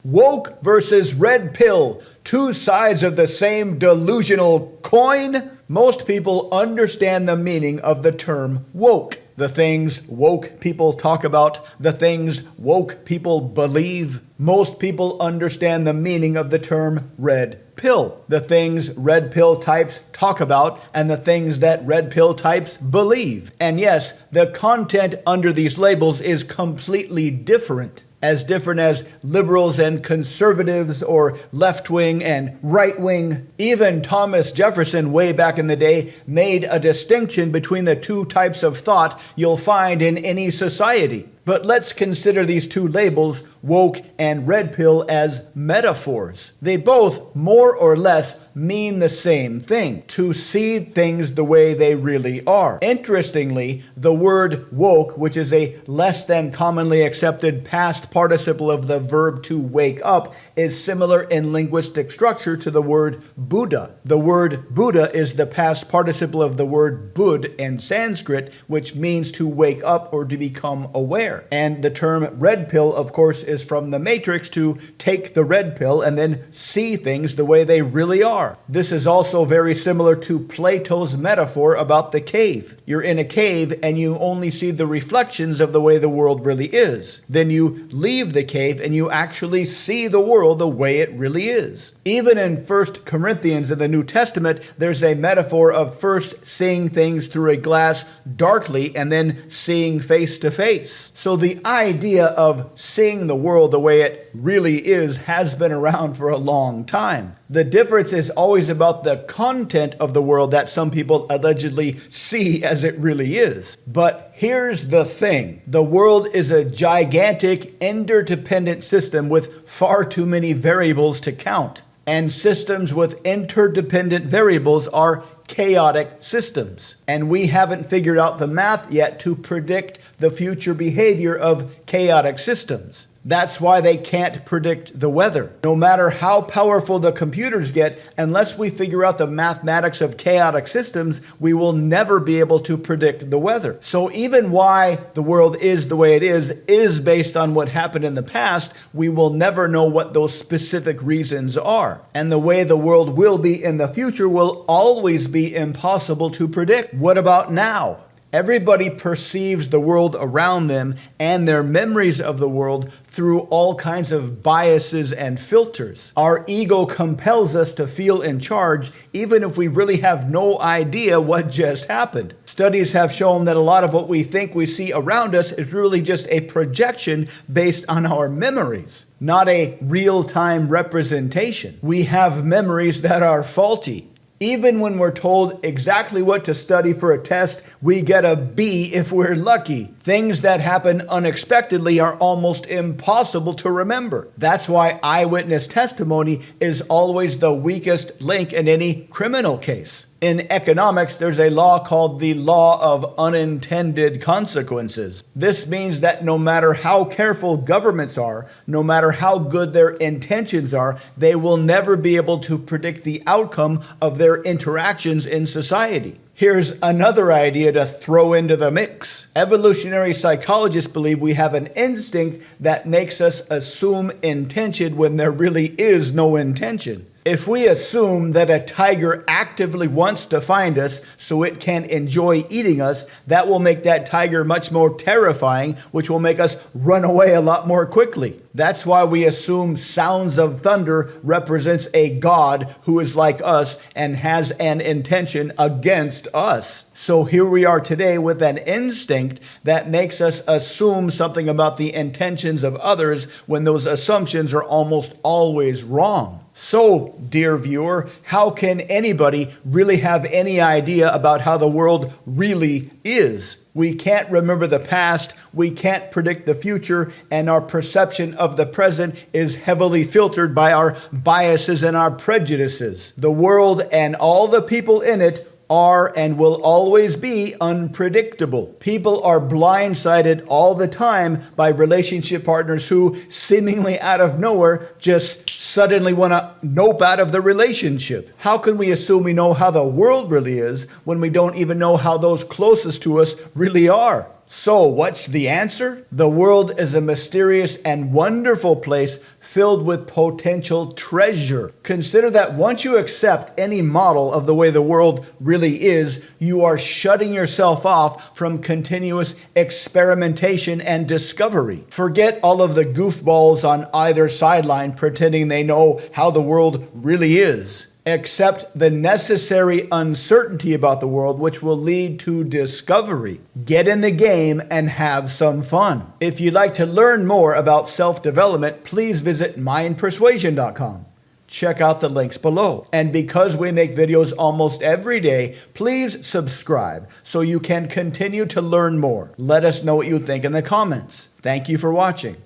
Woke versus red pill, two sides of the same delusional coin? Most people understand the meaning of the term woke. The things woke people talk about, the things woke people believe. Most people understand the meaning of the term red pill. The things red pill types talk about and the things that red pill types believe. And yes, the content under these labels is completely different. As different as liberals and conservatives or left-wing and right-wing. Even Thomas Jefferson way back in the day made a distinction between the two types of thought you'll find in any society. But let's consider these two labels, woke and red pill, as metaphors. They both, more or less, mean the same thing, to see things the way they really are. Interestingly, the word woke, which is a less than commonly accepted past participle of the verb to wake up, is similar in linguistic structure to the word Buddha. The word Buddha is the past participle of the word Bud in Sanskrit, which means to wake up or to become aware. And the term red pill, of course, is from the Matrix, to take the red pill and then see things the way they really are. This is also very similar to Plato's metaphor about the cave. You're in a cave and you only see the reflections of the way the world really is. Then you leave the cave and you actually see the world the way it really is. Even in 1 Corinthians in the New Testament, there's a metaphor of first seeing things through a glass darkly and then seeing face to face. So the idea of seeing the world the way it really is has been around for a long time. The difference is always about the content of the world that some people allegedly see as it really is. But here's the thing. The world is a gigantic, interdependent system with far too many variables to count. And systems with interdependent variables are chaotic systems. And we haven't figured out the math yet to predict the future behavior of chaotic systems. That's why they can't predict the weather. No matter how powerful the computers get, unless we figure out the mathematics of chaotic systems, we will never be able to predict the weather. So even why the world is the way it is based on what happened in the past. We will never know what those specific reasons are. And the way the world will be in the future will always be impossible to predict. What about now? Everybody perceives the world around them and their memories of the world through all kinds of biases and filters. Our ego compels us to feel in charge, even if we really have no idea what just happened. Studies have shown that a lot of what we think we see around us is really just a projection based on our memories, not a real-time representation. We have memories that are faulty. Even when we're told exactly what to study for a test, we get a B if we're lucky. Things that happen unexpectedly are almost impossible to remember. That's why eyewitness testimony is always the weakest link in any criminal case. In economics, there's a law called the law of unintended consequences. This means that no matter how careful governments are, no matter how good their intentions are, they will never be able to predict the outcome of their interactions in society. Here's another idea to throw into the mix. Evolutionary psychologists believe we have an instinct that makes us assume intention when there really is no intention. If we assume that a tiger actively wants to find us so it can enjoy eating us, that will make that tiger much more terrifying, which will make us run away a lot more quickly. That's why we assume sounds of thunder represents a god who is like us and has an intention against us. So here we are today with an instinct that makes us assume something about the intentions of others when those assumptions are almost always wrong. So, dear viewer, how can anybody really have any idea about how the world really is? We can't remember the past, we can't predict the future, and our perception of the present is heavily filtered by our biases and our prejudices. The world and all the people in it are and will always be unpredictable. People are blindsided all the time by relationship partners who seemingly out of nowhere just suddenly want to nope out of the relationship. How can we assume we know how the world really is when we don't even know how those closest to us really are? So what's the answer? The world is a mysterious and wonderful place filled with potential treasure. Consider that once you accept any model of the way the world really is, you are shutting yourself off from continuous experimentation and discovery. Forget all of the goofballs on either sideline pretending they know how the world really is. Accept the necessary uncertainty about the world, which will lead to discovery. Get in the game and have some fun. If you'd like to learn more about self-development, please visit mindpersuasion.com. Check out the links below. And because we make videos almost every day, please subscribe so you can continue to learn more. Let us know what you think in the comments. Thank you for watching.